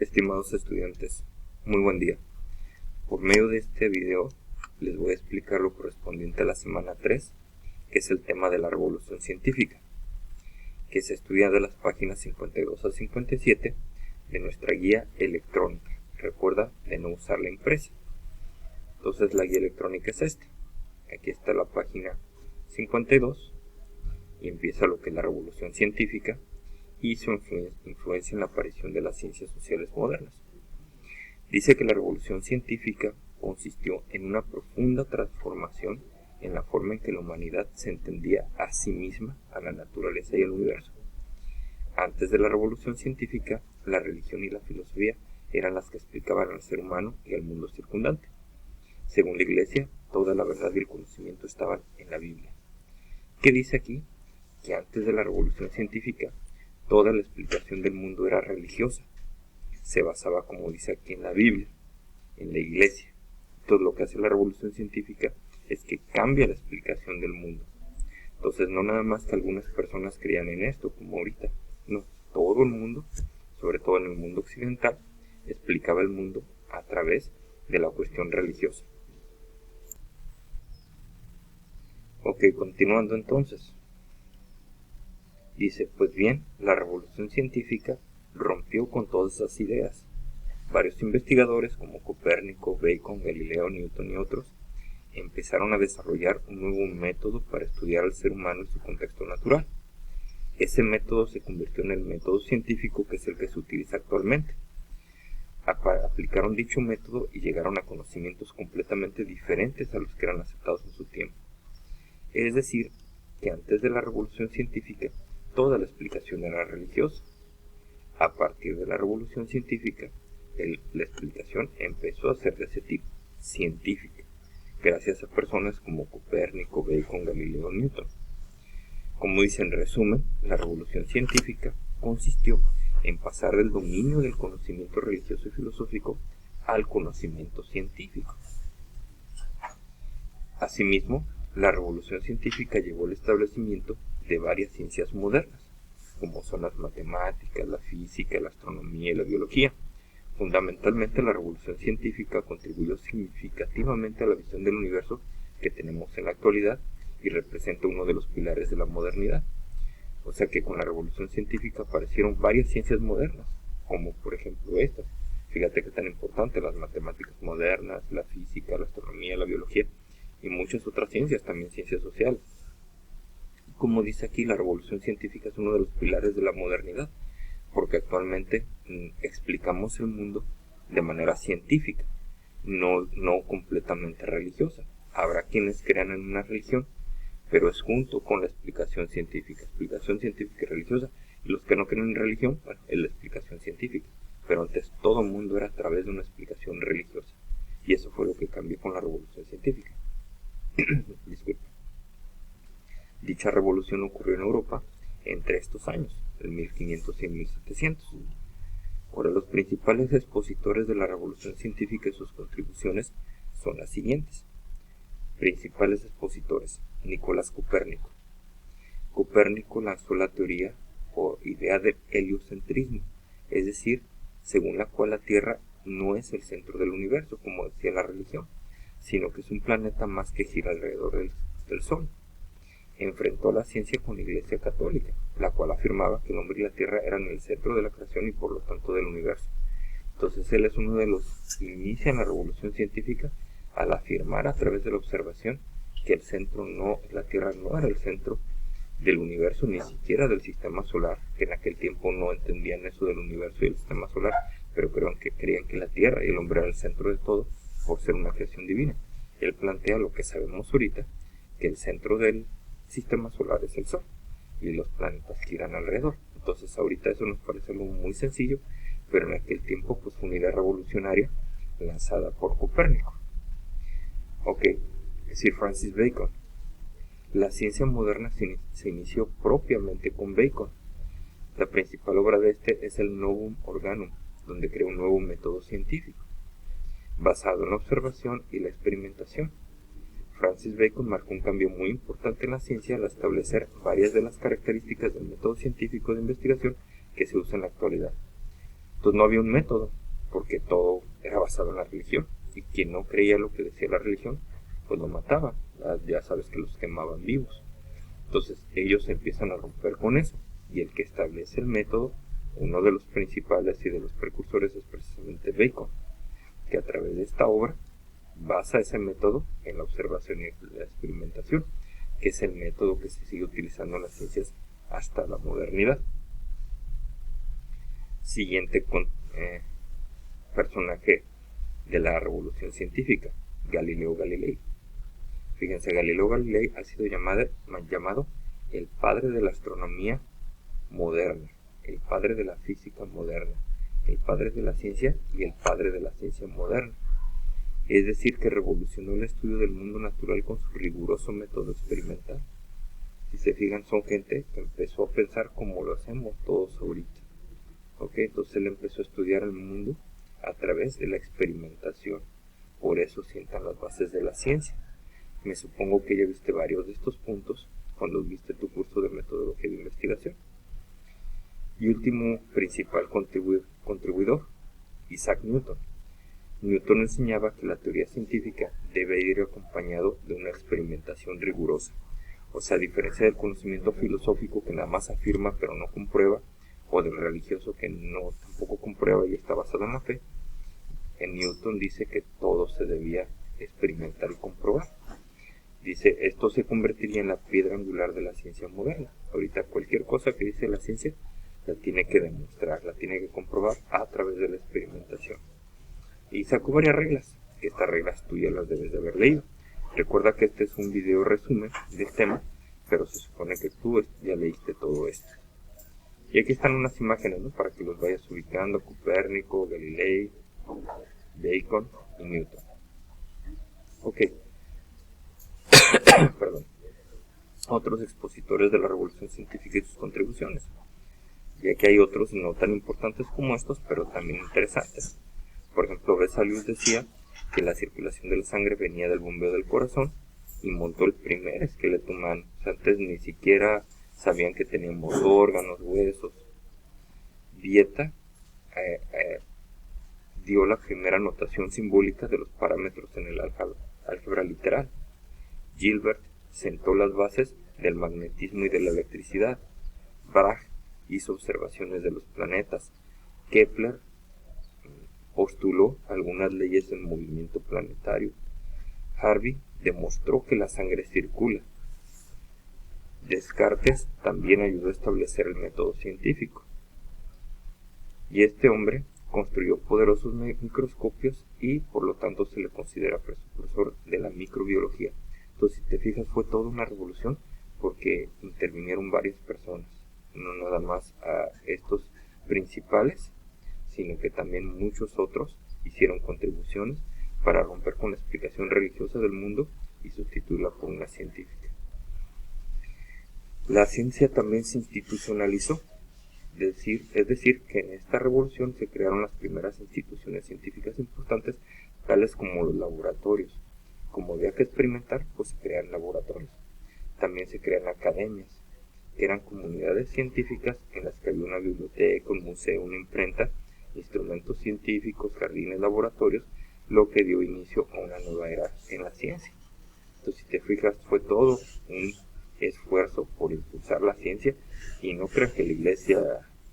Estimados estudiantes, muy buen día. Por medio de este video les voy a explicar lo correspondiente a la semana 3, que es el tema de la revolución científica, que se estudia de las páginas 52 a 57 de nuestra guía electrónica. Recuerda de no usar la impresa. Entonces la guía electrónica es esta. Aquí está la página 52 y empieza lo que es la revolución científica y su influencia en la aparición de las ciencias sociales modernas. Dice que la revolución científica consistió en una profunda transformación en la forma en que la humanidad se entendía a sí misma, a la naturaleza y al universo. Antes de la revolución científica, la religión y la filosofía eran las que explicaban al ser humano y al mundo circundante. Según la Iglesia, toda la verdad y el conocimiento estaban en la Biblia. ¿Qué dice aquí? Que antes de la revolución científica, toda la explicación del mundo era religiosa. Se basaba, como dice aquí, en la Biblia, en la Iglesia. Entonces lo que hace la revolución científica es que cambia la explicación del mundo. Entonces no nada más que algunas personas creían en esto, como ahorita. No, todo el mundo, sobre todo en el mundo occidental, explicaba el mundo a través de la cuestión religiosa. Ok, continuando entonces. Dice, pues bien, la revolución científica rompió con todas esas ideas. Varios investigadores como Copérnico, Bacon, Galileo, Newton y otros empezaron a desarrollar un nuevo método para estudiar al ser humano en su contexto natural. Ese método se convirtió en el método científico que es el que se utiliza actualmente. Aplicaron dicho método y llegaron a conocimientos completamente diferentes a los que eran aceptados en su tiempo. Es decir, que antes de la revolución científica, toda la explicación era religiosa. A partir de la revolución científica, la explicación empezó a ser de ese tipo, científica, gracias a personas como Copérnico, Bacon, Galileo, Newton. Como dice en resumen, la revolución científica consistió en pasar del dominio del conocimiento religioso y filosófico al conocimiento científico. Asimismo, la revolución científica llevó al establecimiento de varias ciencias modernas, como son las matemáticas, la física, la astronomía y la biología. Fundamentalmente, la revolución científica contribuyó significativamente a la visión del universo que tenemos en la actualidad y representa uno de los pilares de la modernidad. O sea que con la revolución científica aparecieron varias ciencias modernas, como por ejemplo estas. Fíjate que tan importante, las matemáticas modernas, la física, la astronomía, la biología y muchas otras ciencias, también ciencias sociales. Como dice aquí, la revolución científica es uno de los pilares de la modernidad, porque actualmente explicamos el mundo de manera científica, no completamente religiosa. Habrá quienes crean en una religión, pero es junto con la explicación científica y religiosa, y los que no creen en religión, bueno, es la explicación científica, pero antes todo el mundo era a través de una explicación religiosa, y eso fue lo que cambió con la revolución científica. Disculpe. Dicha revolución ocurrió en Europa entre estos años, en 1500 y 1700. Ahora, los principales expositores de la revolución científica y sus contribuciones son las siguientes. Principales expositores: Nicolás Copérnico. Copérnico lanzó la teoría o idea del heliocentrismo, es decir, según la cual la Tierra no es el centro del universo, como decía la religión, sino que es un planeta más que gira alrededor del Sol. Enfrentó a la ciencia con la Iglesia Católica, la cual afirmaba que el hombre y la Tierra eran el centro de la creación y por lo tanto del universo. Entonces él es uno de los que inician la revolución científica al afirmar a través de la observación que la Tierra no era el centro del universo, ni siquiera del sistema solar, que en aquel tiempo no entendían eso del universo y el sistema solar, pero creían que la Tierra y el hombre era el centro de todo por ser una creación divina. Él plantea lo que sabemos ahorita, que el centro del sistema solar es el Sol y los planetas giran alrededor. Entonces ahorita eso nos parece algo muy sencillo, pero en aquel tiempo pues fue una idea revolucionaria lanzada por Copérnico. Ok, Sir Francis Bacon. La ciencia moderna se inició propiamente con Bacon. La principal obra de este es el Novum Organum, donde creó un nuevo método científico basado en la observación y la experimentación. Francis Bacon marcó un cambio muy importante en la ciencia al establecer varias de las características del método científico de investigación que se usa en la actualidad. Entonces no había un método, porque todo era basado en la religión. Y quien no creía lo que decía la religión, pues lo mataba. Ya sabes que los quemaban vivos. Entonces ellos empiezan a romper con eso. Y el que establece el método, uno de los principales y de los precursores, es precisamente Bacon, que a través de esta obra basa ese método en la observación y la experimentación, que es el método que se sigue utilizando en las ciencias hasta la modernidad. Siguiente personaje de la revolución científica, Galileo Galilei. Fíjense, Galileo Galilei ha sido llamado el padre de la astronomía moderna, el padre de la física moderna, el padre de la ciencia y el padre de la ciencia moderna. Es decir, que revolucionó el estudio del mundo natural con su riguroso método experimental. Si se fijan, son gente que empezó a pensar como lo hacemos todos ahorita. Entonces él empezó a estudiar el mundo a través de la experimentación. Por eso sientan las bases de la ciencia. Me supongo que ya viste varios de estos puntos cuando viste tu curso de metodología de investigación. Y último principal contribuidor, Isaac Newton. Newton enseñaba que la teoría científica debe ir acompañado de una experimentación rigurosa. O sea, a diferencia del conocimiento filosófico que nada más afirma pero no comprueba, o del religioso que no tampoco comprueba y está basado en la fe, en Newton dice que todo se debía experimentar y comprobar. Dice, esto se convertiría en la piedra angular de la ciencia moderna. Ahorita cualquier cosa que dice la ciencia la tiene que demostrar, la tiene que comprobar a través de la experimentación. Y sacó varias reglas, que estas reglas tú ya las debes de haber leído. Recuerda que este es un video resumen del tema, pero se supone que tú ya leíste todo esto. Y aquí están unas imágenes, ¿no? Para que los vayas ubicando: Copérnico, Galilei, Bacon y Newton. Perdón. Otros expositores de la revolución científica y sus contribuciones. Y aquí hay otros no tan importantes como estos, pero también interesantes. Por ejemplo, Vesalius decía que la circulación de la sangre venía del bombeo del corazón y montó el primer esqueleto humano. O sea, antes ni siquiera sabían que teníamos órganos, huesos. Vieta dio la primera notación simbólica de los parámetros en el álgebra literal. Gilbert sentó las bases del magnetismo y de la electricidad. Bragg hizo observaciones de los planetas. Kepler postuló algunas leyes del movimiento planetario. Harvey demostró que la sangre circula. Descartes también ayudó a establecer el método científico. Y este hombre construyó poderosos microscopios y por lo tanto se le considera precursor de la microbiología. Entonces, si te fijas, fue toda una revolución porque intervinieron varias personas, no nada más a estos principales, sino que también muchos otros hicieron contribuciones para romper con la explicación religiosa del mundo y sustituirla por una científica. La ciencia también se institucionalizó, es decir, que en esta revolución se crearon las primeras instituciones científicas importantes, tales como los laboratorios. Como había que experimentar, pues se crean laboratorios. También se crean academias, que eran comunidades científicas en las que había una biblioteca, un museo, una imprenta, instrumentos científicos, jardines, laboratorios, lo que dio inicio a una nueva era en la ciencia. Entonces, si te fijas, fue todo un esfuerzo por impulsar la ciencia, y no crean que la iglesia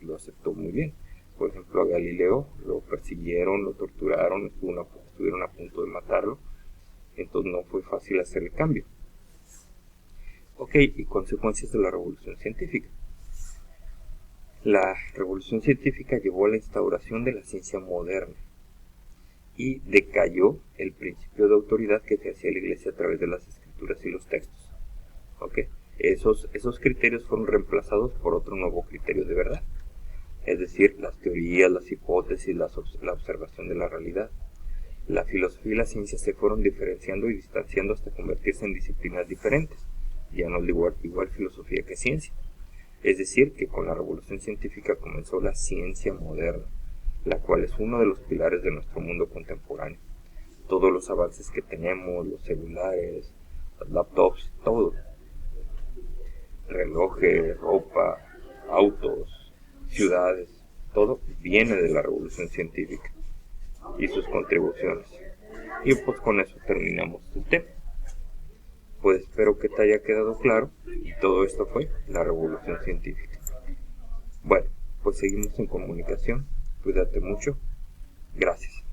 lo aceptó muy bien. Por ejemplo, a Galileo lo persiguieron, lo torturaron, estuvieron a punto de matarlo. Entonces no fue fácil hacer el cambio. Y consecuencias de la revolución científica. La revolución científica llevó a la instauración de la ciencia moderna y decayó el principio de autoridad que ejercía la iglesia a través de las escrituras y los textos. Esos criterios fueron reemplazados por otro nuevo criterio de verdad, es decir, las teorías, las hipótesis, la observación de la realidad. La filosofía y la ciencia se fueron diferenciando y distanciando hasta convertirse en disciplinas diferentes. Ya no es igual filosofía que ciencia. Es decir, que con la revolución científica comenzó la ciencia moderna, la cual es uno de los pilares de nuestro mundo contemporáneo. Todos los avances que tenemos, los celulares, las laptops, todo. Relojes, ropa, autos, ciudades, todo viene de la revolución científica y sus contribuciones. Y pues con eso terminamos el tema. Pues espero que te haya quedado claro, y todo esto fue la revolución científica. Bueno, pues seguimos en comunicación. Cuídate mucho. Gracias.